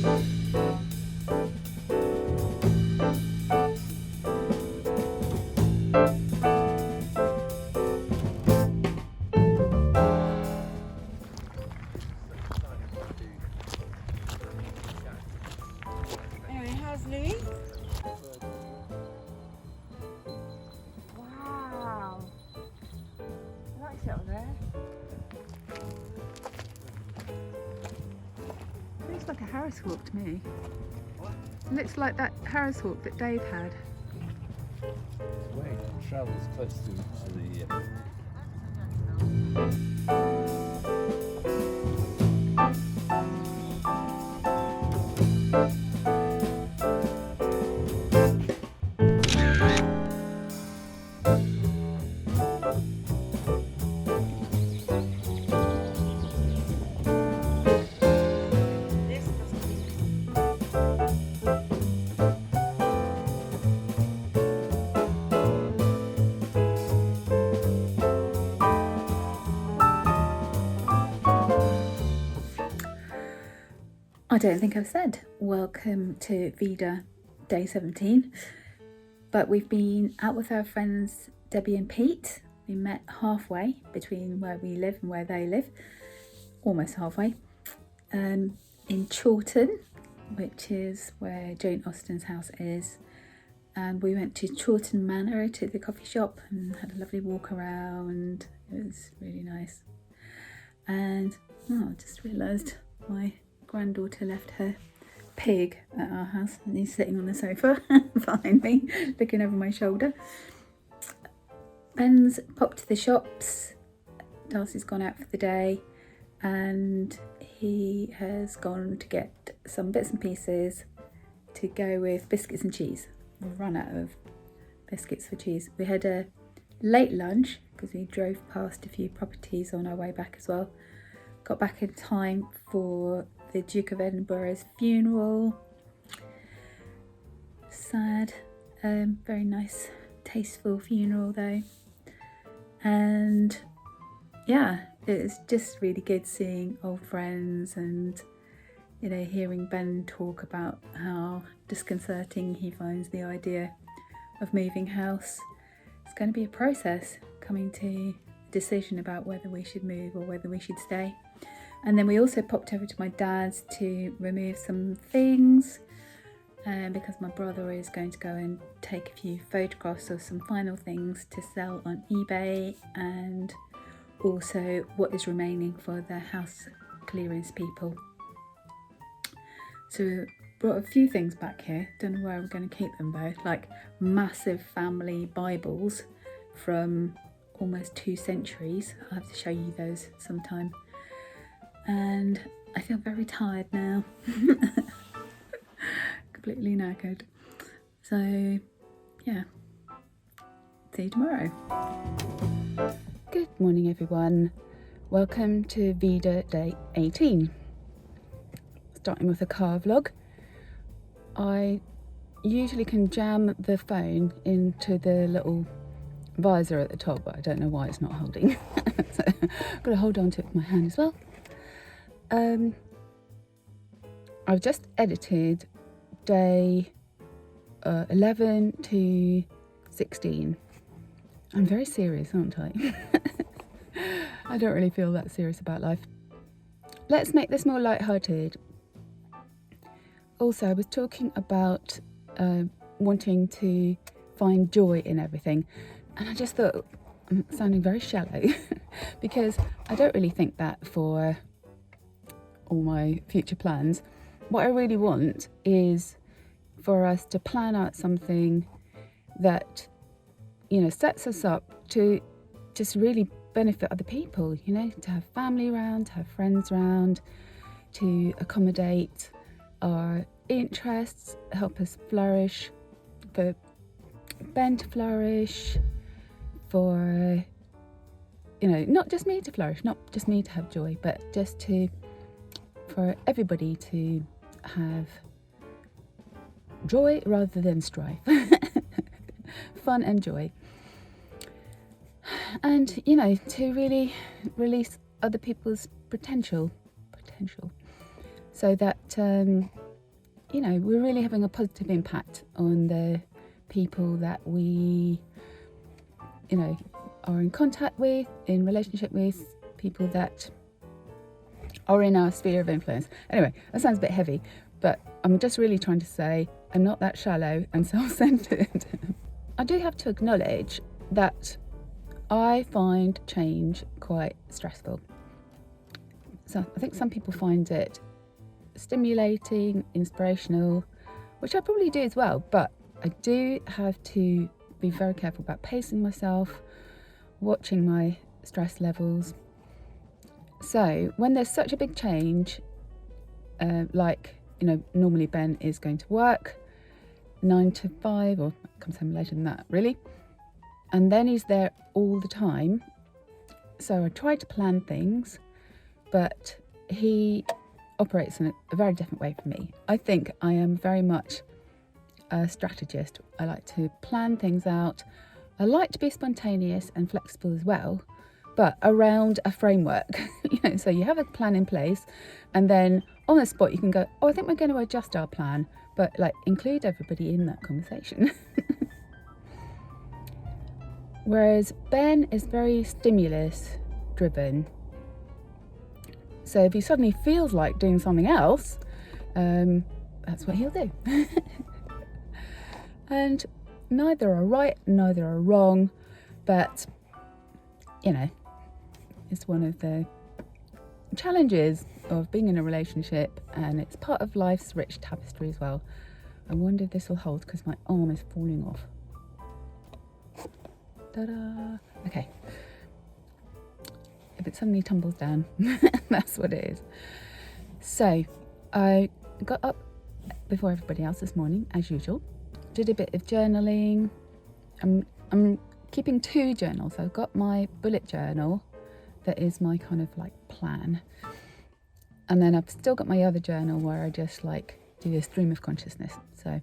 Anyway, how's Louis? Wow. I like it up there. Looks like a Harris hawk to me. What? It looks like that Harris hawk that Dave had. Wait, travels close to the. I don't think I've said welcome to VEDA day 17, but we've been out with our friends Debbie and Pete. We met halfway between where we live and where they live, almost halfway, in Chawton, which is where Jane Austen's house is. And we went to Chawton Manor to the coffee shop and had a lovely walk around. It was really nice. And I just realised my granddaughter left her pig at our house and he's sitting on the sofa behind me looking over my shoulder. Ben's popped to the shops, Darcy's gone out for the day, and he has gone to get some bits and pieces to go with biscuits and cheese. We've run out of biscuits for cheese. We had a late lunch because we drove past a few properties on our way back as well. Got back in time for the Duke of Edinburgh's funeral. Sad, very nice, tasteful funeral though. And yeah, it was just really good seeing old friends and, you know, hearing Ben talk about how disconcerting he finds the idea of moving house. It's going to be a process coming to a decision about whether we should move or whether we should stay. And then we also popped over to my dad's to remove some things because my brother is going to go and take a few photographs of some final things to sell on eBay, and also what is remaining for the house clearance people. So brought a few things back here. Don't know where we're going to keep them though, like massive family Bibles from almost 2 centuries. I'll have to show you those sometime. And I feel very tired now. Completely knackered. So yeah, see you tomorrow. Good morning everyone. Welcome to VEDA day 18. Starting with a car vlog. I usually can jam the phone into the little visor at the top, but I don't know why it's not holding. So I've got to hold on to it with my hand as well. I've just edited day 11 to 16. I'm very serious, aren't I? I don't really feel that serious about life. Let's make this more lighthearted. Also, I was talking about wanting to find joy in everything, and I just thought I'm sounding very shallow because I don't really think that for all my future plans. What I really want is for us to plan out something that, you know, sets us up to just really benefit other people, you know, to have family around, to have friends around, to accommodate our interests, help us flourish, for Ben to flourish, for, you know, not just me to flourish, not just me to have joy, but just to, for everybody to have joy rather than strife. Fun and joy. And, you know, to really release other people's potential, so that you know, we're really having a positive impact on the people that we, you know, are in contact with, in relationship with, people that are in our sphere of influence. Anyway, that sounds a bit heavy, but I'm just really trying to say I'm not that shallow and self-centered. I do have to acknowledge that I find change quite stressful. So I think some people find it stimulating, inspirational, which I probably do as well, but I do have to be very careful about pacing myself, watching my stress levels. So when there's such a big change, like, you know, normally Ben is going to work 9 to 5, or comes home later than that, really, and then he's there all the time. So I try to plan things, but he operates in a very different way from me. I think I am very much a strategist. I like to plan things out. I like to be spontaneous and flexible as well, but around a framework. You know, so you have a plan in place, and then on the spot you can go, oh, I think we're going to adjust our plan, but like include everybody in that conversation. Whereas Ben is very stimulus driven. So if he suddenly feels like doing something else, that's what he'll do. And neither are right, neither are wrong, but, you know, it's one of the challenges of being in a relationship, and it's part of life's rich tapestry as well. I wonder if this will hold because my arm is falling off. Ta-da! Okay. If it suddenly tumbles down, that's what it is. So I got up before everybody else this morning, as usual. Did a bit of journaling. I'm keeping 2 journals. I've got my bullet journal that is my kind of like plan, and then I've still got my other journal where I just like do a stream of consciousness. So I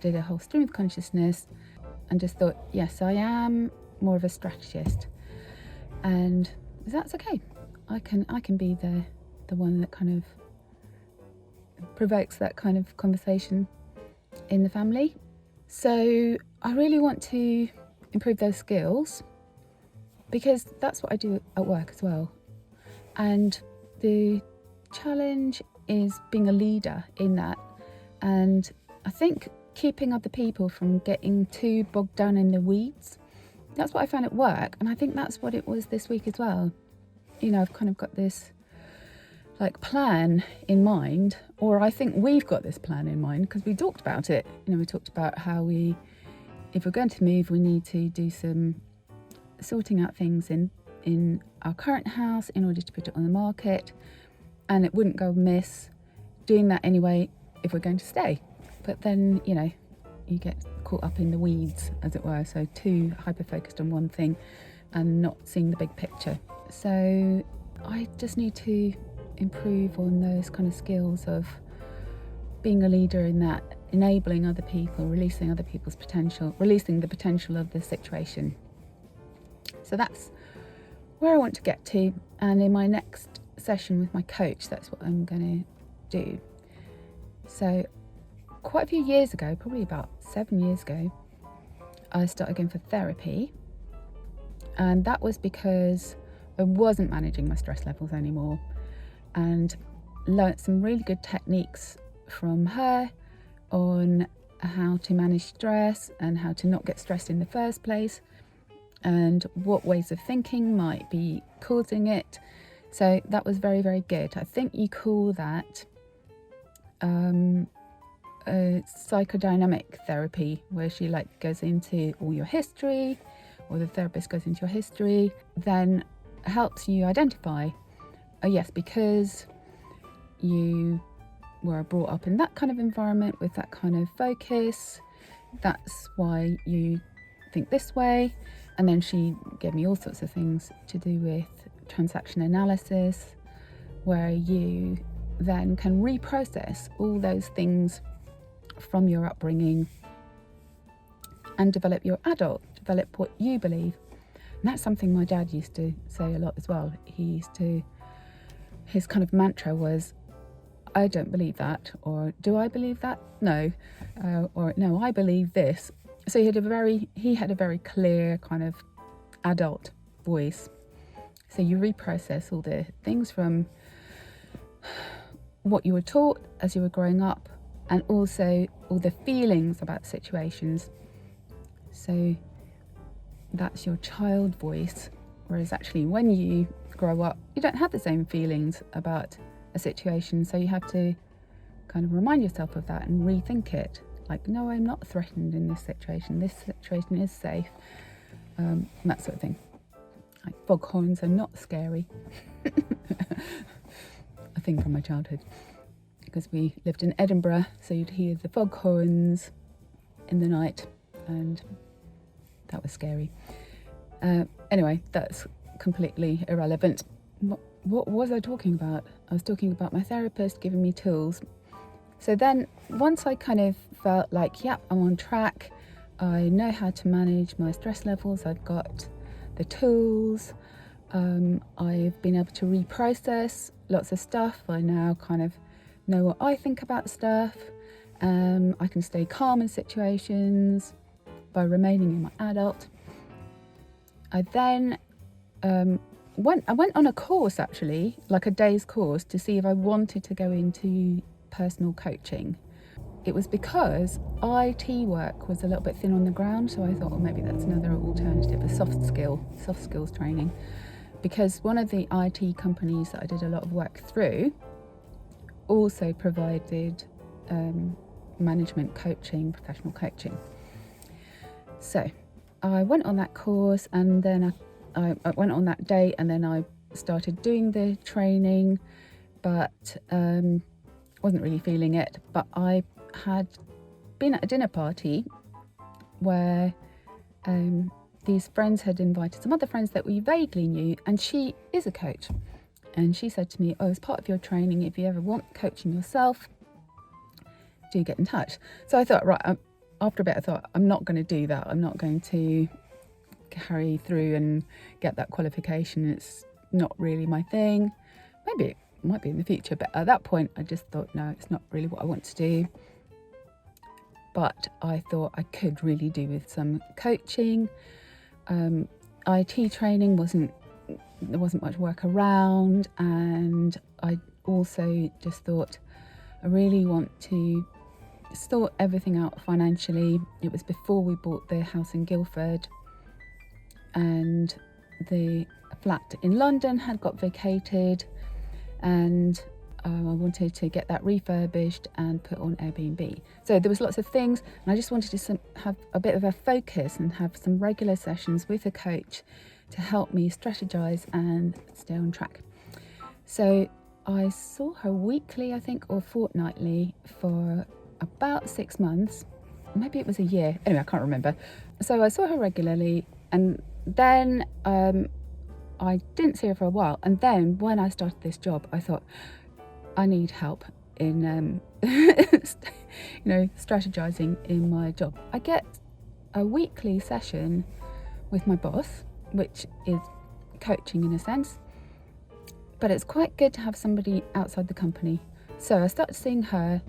did a whole stream of consciousness and just thought, yes, I am more of a strategist, and that's okay. I can be the one that kind of provokes that kind of conversation in the family. So I really want to improve those skills, because that's what I do at work as well. And the challenge is being a leader in that. And I think keeping other people from getting too bogged down in the weeds, that's what I found at work. And I think that's what it was this week as well. You know, I've kind of got this like plan in mind, or I think we've got this plan in mind because we talked about it. You know, we talked about how if we're going to move, we need to do some sorting out things in our current house in order to put it on the market, and it wouldn't go amiss doing that anyway if we're going to stay. But then, you know, you get caught up in the weeds, as it were, so too hyper-focused on one thing and not seeing the big picture. So I just need to improve on those kind of skills of being a leader in that, enabling other people, releasing other people's potential, releasing the potential of the situation. So that's where I want to get to, and in my next session with my coach, that's what I'm going to do. So quite a few years ago, probably about 7 years ago, I started going for therapy, and that was because I wasn't managing my stress levels anymore, and learnt some really good techniques from her on how to manage stress and how to not get stressed in the first place, and what ways of thinking might be causing it. So that was very, very good. I think you call that psychodynamic therapy, where she like goes into all your history, or the therapist goes into your history, then helps you identify, oh yes, because you were brought up in that kind of environment with that kind of focus, that's why you think this way. And then she gave me all sorts of things to do with transaction analysis, where you then can reprocess all those things from your upbringing and develop what you believe. And that's something my dad used to say a lot as well. His kind of mantra was, I don't believe that, or do I believe that? No, or no, I believe this. So he had a very clear kind of adult voice. So you reprocess all the things from what you were taught as you were growing up, and also all the feelings about situations. So that's your child voice, whereas actually when you grow up, you don't have the same feelings about a situation, so you have to kind of remind yourself of that and rethink it. Like, no, I'm not threatened in this situation is safe, that sort of thing. Like, foghorns are not scary. A thing from my childhood, because we lived in Edinburgh, so you'd hear the foghorns in the night, and that was scary. Anyway, that's completely irrelevant. What was I talking about? I was talking about my therapist giving me tools. So then once I kind of felt like, yep, I'm on track, I know how to manage my stress levels, I've got the tools, I've been able to reprocess lots of stuff, I now kind of know what I think about stuff, I can stay calm in situations by remaining in my adult. I then went on a course, actually, like a day's course, to see if I wanted to go into personal coaching. It was because IT work was a little bit thin on the ground, so I thought, well, maybe that's another alternative, a soft skills training. Because one of the IT companies that I did a lot of work through also provided management coaching, professional coaching. So I went on that course, and then I went on that day, and then I started doing the training, but wasn't really feeling it. But I had been at a dinner party where these friends had invited some other friends that we vaguely knew, and she is a coach. And she said to me, oh, as part of your training, if you ever want coaching yourself, do get in touch. So I thought, right, after a bit, I thought, I'm not going to do that. I'm not going to carry through and get that qualification. It's not really my thing. Maybe it might be in the future, but at that point I just thought, no, it's not really what I want to do. But I thought I could really do with some coaching. IT training there wasn't much work around, and I also just thought I really want to sort everything out financially. It was before we bought the house in Guildford, and the flat in London had got vacated, and I wanted to get that refurbished and put on Airbnb. So there was lots of things, and I just wanted to have a bit of a focus and have some regular sessions with a coach to help me strategize and stay on track. So I saw her weekly, I think, or fortnightly for about 6 months. Maybe it was a year. Anyway, I can't remember. So I saw her regularly, and then I didn't see her for a while. And then when I started this job, I thought, I need help in strategizing in my job. I get a weekly session with my boss, which is coaching in a sense, but it's quite good to have somebody outside the company. So I started seeing her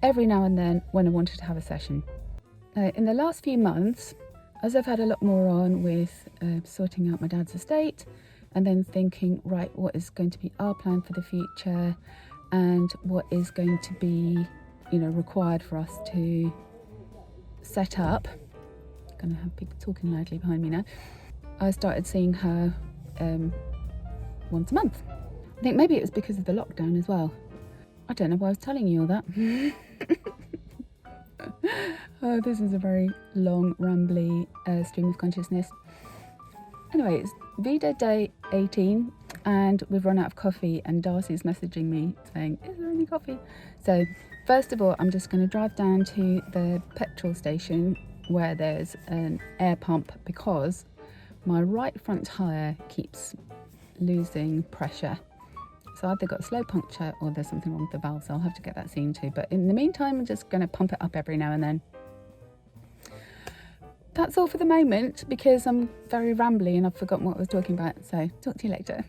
every now and then when I wanted to have a session. In the last few months, as I've had a lot more on with sorting out my dad's estate, and then thinking, right, what is going to be our plan for the future, and what is going to be, required for us to set up. I'm gonna have people talking loudly behind me now. I started seeing her once a month. I think maybe it was because of the lockdown as well. I don't know why I was telling you all that. This is a very long, rambly stream of consciousness. Anyway, it's VEDA day 18, and we've run out of coffee, and Darcy's messaging me saying, is there any coffee? So first of all, I'm just going to drive down to the petrol station where there's an air pump, because my right front tyre keeps losing pressure. So I've either got a slow puncture or there's something wrong with the valve, so I'll have to get that seen to. But in the meantime, I'm just going to pump it up every now and then. That's all for the moment, because I'm very rambly and I've forgotten what I was talking about. So talk to you later.